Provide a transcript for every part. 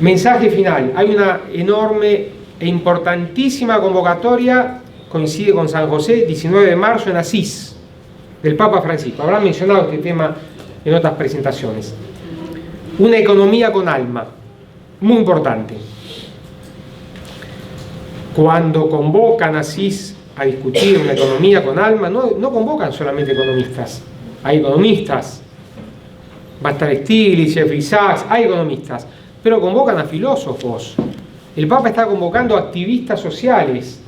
Mensaje final. Hay una enorme e importantísima convocatoria, coincide con San José, 19 de marzo en Asís, del Papa Francisco. Habrán mencionado este tema en otras presentaciones. Una economía con alma, muy importante. Cuando convocan a Asís a discutir una economía con alma, no convocan solamente economistas. Hay economistas, va a estar Stiglitz, Jeffrey Sachs, hay economistas, pero convocan a filósofos. El Papa está convocando a activistas sociales,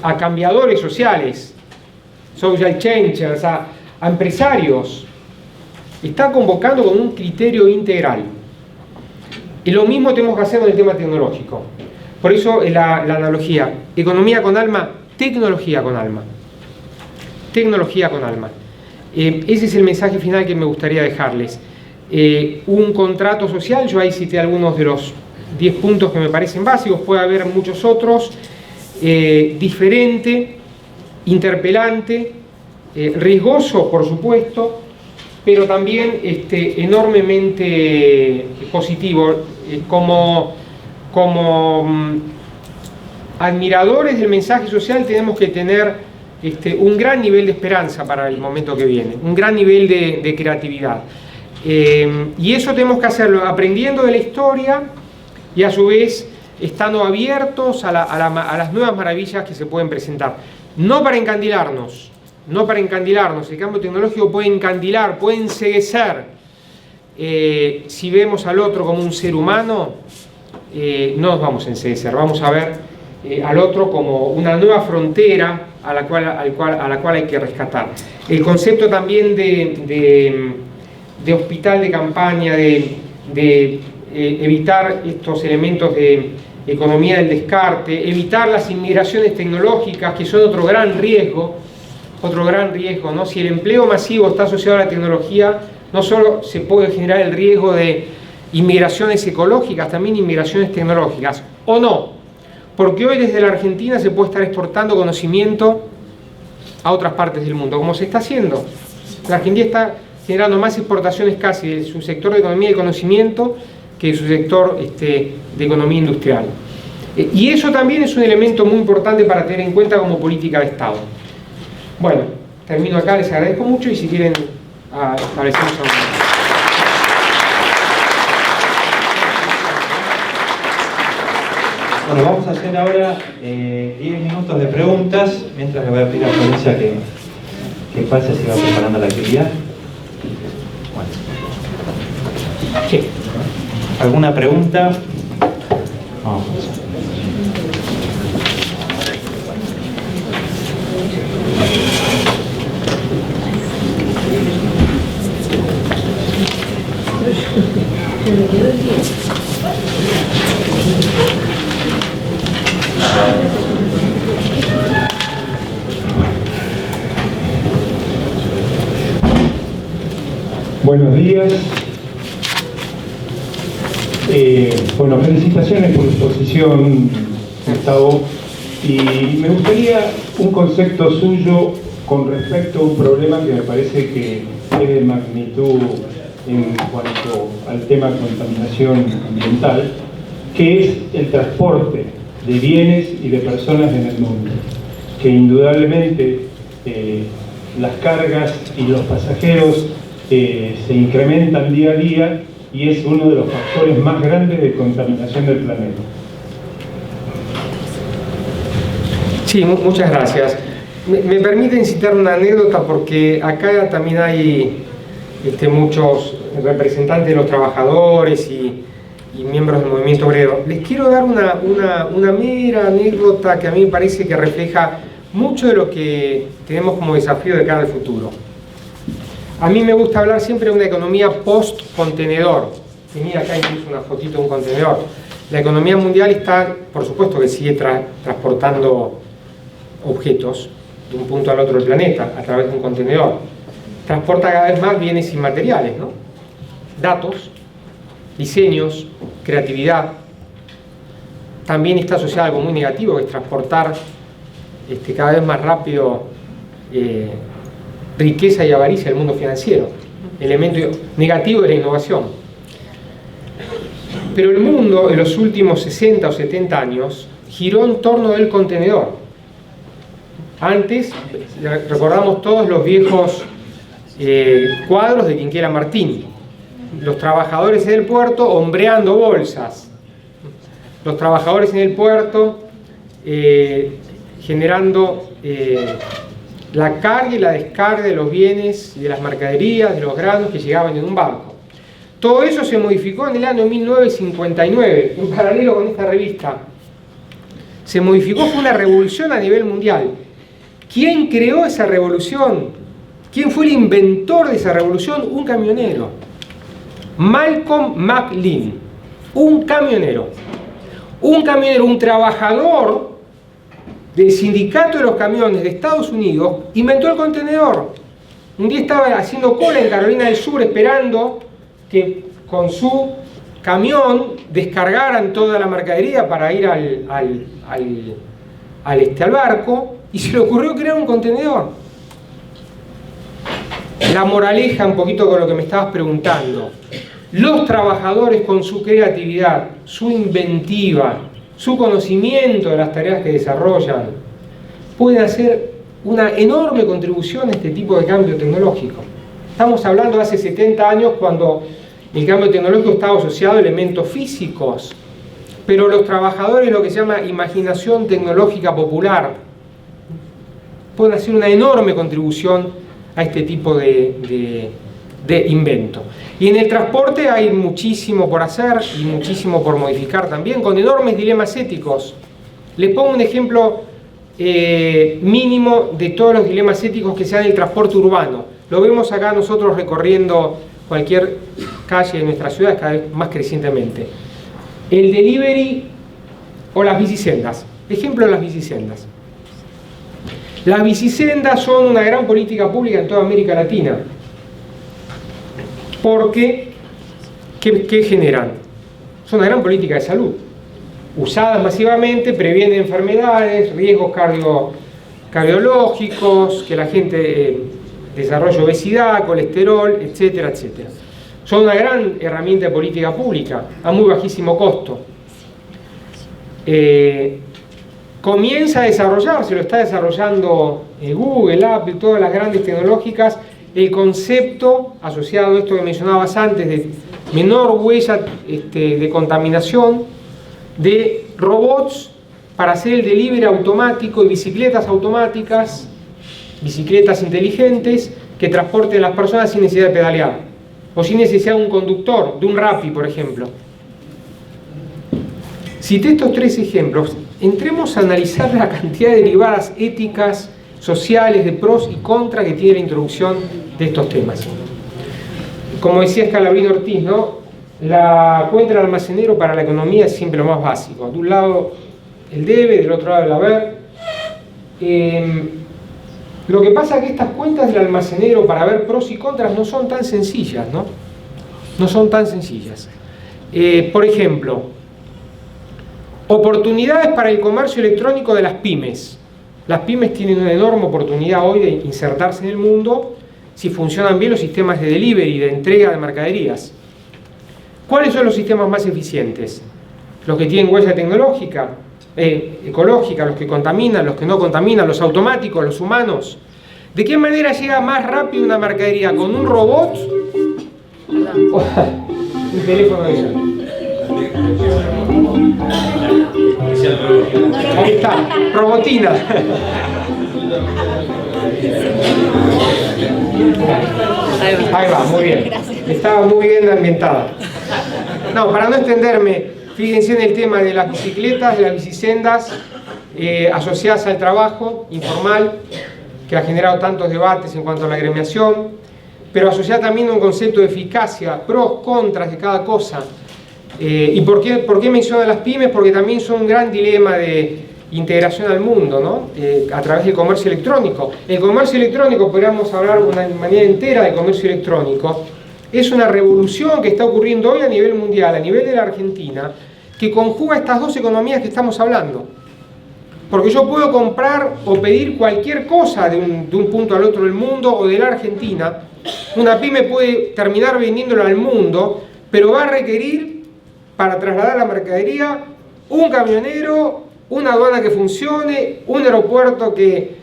a cambiadores sociales, social changers, a empresarios. Está convocando con un criterio integral. Y lo mismo tenemos que hacer con el tema tecnológico. Por eso la analogía, economía con alma, tecnología con alma. Tecnología con alma. Ese es el mensaje final que me gustaría dejarles. Un contrato social, yo ahí cité algunos de los 10 puntos que me parecen básicos, puede haber muchos otros, diferente, interpelante, riesgoso, por supuesto, pero también enormemente positivo, como admiradores del mensaje social tenemos que tener un gran nivel de esperanza para el momento que viene, un gran nivel de creatividad. Y eso tenemos que hacerlo aprendiendo de la historia y a su vez estando abiertos a las nuevas maravillas que se pueden presentar. No para encandilarnos, el cambio tecnológico puede encandilar, puede enceguecer. Si vemos al otro como un ser humano, no nos vamos a enceguecer, vamos a ver al otro como una nueva frontera a la cual hay que rescatar. El concepto también de hospital de campaña, de evitar estos elementos de economía del descarte, evitar las inmigraciones tecnológicas, que son otro gran riesgo, ¿no? Si el empleo masivo está asociado a la tecnología, no solo se puede generar el riesgo de inmigraciones ecológicas, también inmigraciones tecnológicas, o no, porque hoy desde la Argentina se puede estar exportando conocimiento a otras partes del mundo, como se está haciendo. La Argentina está generando más exportaciones casi de su sector de economía y conocimiento que de su sector de economía industrial. Y eso también es un elemento muy importante para tener en cuenta como política de Estado. Bueno, termino acá, les agradezco mucho y si quieren establecemos algo. Bueno, vamos a hacer ahora 10 minutos de preguntas, mientras le voy a pedir a Florencia que pase si va preparando la actividad. Bueno. Sí. ¿Alguna pregunta? Vamos. Buenos días. Bueno, felicitaciones por su exposición, Gustavo. Y me gustaría un concepto suyo con respecto a un problema que me parece que es de magnitud en cuanto al tema de contaminación ambiental, que es el transporte de bienes y de personas en el mundo, que indudablemente las cargas y los pasajeros se incrementan día a día y es uno de los factores más grandes de contaminación del planeta. Sí, muchas gracias. Me permiten citar una anécdota porque acá también hay muchos representantes de los trabajadores y miembros del movimiento obrero. Les quiero dar una mera anécdota que a mí me parece que refleja mucho de lo que tenemos como desafío de cara al futuro. A mí me gusta hablar siempre de una economía post-contenedor. Y mira acá incluso una fotito de un contenedor. La economía mundial está, por supuesto que sigue transportando objetos de un punto al otro del planeta a través de un contenedor. Transporta cada vez más bienes inmateriales, ¿no? Datos, diseños, creatividad. También está asociado a algo muy negativo, que es transportar cada vez más rápido riqueza y avaricia del mundo financiero. Elemento negativo de la innovación. Pero el mundo en los últimos 60 o 70 años giró en torno del contenedor. Antes, recordamos todos los viejos cuadros de Quinquela Martín. Los trabajadores en el puerto hombreando bolsas. Los trabajadores en el puerto generando la carga y la descarga de los bienes, de las mercaderías, de los granos que llegaban en un barco. Todo eso se modificó en el año 1959, en paralelo con esta revista. Se modificó, fue una revolución a nivel mundial. ¿Quién creó esa revolución? ¿Quién fue el inventor de esa revolución? Un camionero. Malcolm McLean. Un camionero, un trabajador del sindicato de los camiones de Estados Unidos, inventó el contenedor. Un día estaba haciendo cola en Carolina del Sur esperando que con su camión descargaran toda la mercadería para ir al barco, y se le ocurrió crear un contenedor. La moraleja, un poquito con lo que me estabas preguntando: los trabajadores, con su creatividad, su inventiva, su conocimiento de las tareas que desarrollan, pueden hacer una enorme contribución a este tipo de cambio tecnológico. Estamos hablando de hace 70 años, cuando el cambio tecnológico estaba asociado a elementos físicos, pero los trabajadores, lo que se llama imaginación tecnológica popular, pueden hacer una enorme contribución a este tipo de invento. Y en el transporte hay muchísimo por hacer y muchísimo por modificar también, con enormes dilemas éticos. Les pongo un ejemplo mínimo de todos los dilemas éticos que se dan en el transporte urbano. Lo vemos acá nosotros recorriendo cualquier calle de nuestra ciudad cada vez más crecientemente. El delivery o las bicisendas. Ejemplo de las bicisendas. Las bicisendas son una gran política pública en toda América Latina. Porque, ¿qué generan? Son una gran política de salud. Usadas masivamente, previenen enfermedades, riesgos cardiológicos, que la gente desarrolle obesidad, colesterol, etcétera, etcétera. Son una gran herramienta de política pública, a muy bajísimo costo. Comienza a desarrollarse, lo está desarrollando Google, Apple, todas las grandes tecnológicas, el concepto asociado a esto que mencionabas antes, de menor huella de contaminación, de robots para hacer el delivery automático y bicicletas automáticas, bicicletas inteligentes que transporten a las personas sin necesidad de pedalear, o sin necesidad de un conductor, de un Rappi, por ejemplo. Cité estos tres ejemplos. Entremos a analizar la cantidad de derivadas éticas, sociales, de pros y contras que tiene la introducción de estos temas. Como decía Scalabrini Ortiz, ¿no? La cuenta del almacenero para la economía es siempre lo más básico. De un lado el debe, del otro lado el haber. Lo que pasa es que estas cuentas del almacenero para ver pros y contras no son tan sencillas, ¿no? No son tan sencillas. Por ejemplo, oportunidades para el comercio electrónico de las pymes. Las pymes tienen una enorme oportunidad hoy de insertarse en el mundo si funcionan bien los sistemas de delivery, de entrega de mercaderías. ¿Cuáles son los sistemas más eficientes? Los que tienen huella tecnológica, ecológica, los que contaminan, los que no contaminan, los automáticos, los humanos. ¿De qué manera llega más rápido una mercadería? ¿Con un robot? Un teléfono de eso. Ahí está, robotina. Ahí va, muy bien. Estaba muy bien ambientada. No, para no extenderme, fíjense en el tema de las bicicletas, de las bicisendas asociadas al trabajo informal, que ha generado tantos debates en cuanto a la agremiación, pero asociada también a un concepto de eficacia, pros, contras de cada cosa. ¿Y por qué menciono a las pymes? Porque también son un gran dilema de integración al mundo, ¿no? A través del comercio electrónico. El comercio electrónico, podríamos hablar de una manera entera de comercio electrónico, es una revolución que está ocurriendo hoy a nivel mundial, a nivel de la Argentina, que conjuga estas dos economías que estamos hablando. Porque yo puedo comprar o pedir cualquier cosa de un punto al otro del mundo o de la Argentina. Una pyme puede terminar vendiéndolo al mundo, pero va a requerir para trasladar la mercadería, un camionero, una aduana que funcione, un aeropuerto que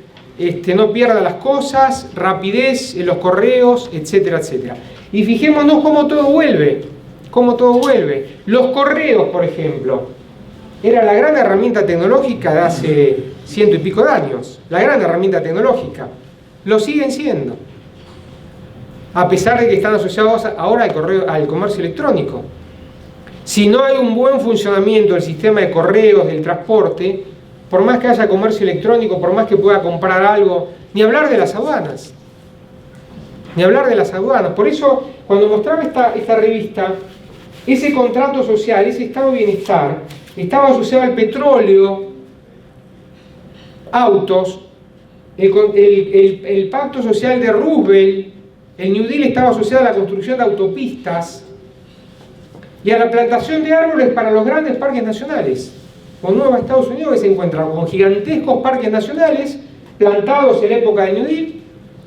no pierda las cosas, rapidez en los correos, etcétera, etcétera. Y fijémonos cómo todo vuelve, Los correos, por ejemplo, era la gran herramienta tecnológica de hace 100 y pico de años, la gran herramienta tecnológica. Lo siguen siendo, a pesar de que están asociados ahora al comercio electrónico. Si no hay un buen funcionamiento del sistema de correos, del transporte, por más que haya comercio electrónico, por más que pueda comprar algo, ni hablar de las aduanas. Por eso, cuando mostraba esta revista, ese contrato social, ese estado de bienestar, estaba asociado al petróleo, autos, el pacto social de Roosevelt, el New Deal estaba asociado a la construcción de autopistas y a la plantación de árboles para los grandes parques nacionales. Con Nueva Estados Unidos, que se encuentra con gigantescos parques nacionales plantados en la época del New Deal,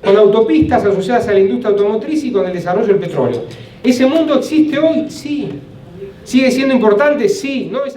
con autopistas asociadas a la industria automotriz y con el desarrollo del petróleo. ¿Ese mundo existe hoy? Sí. ¿Sigue siendo importante? Sí. No es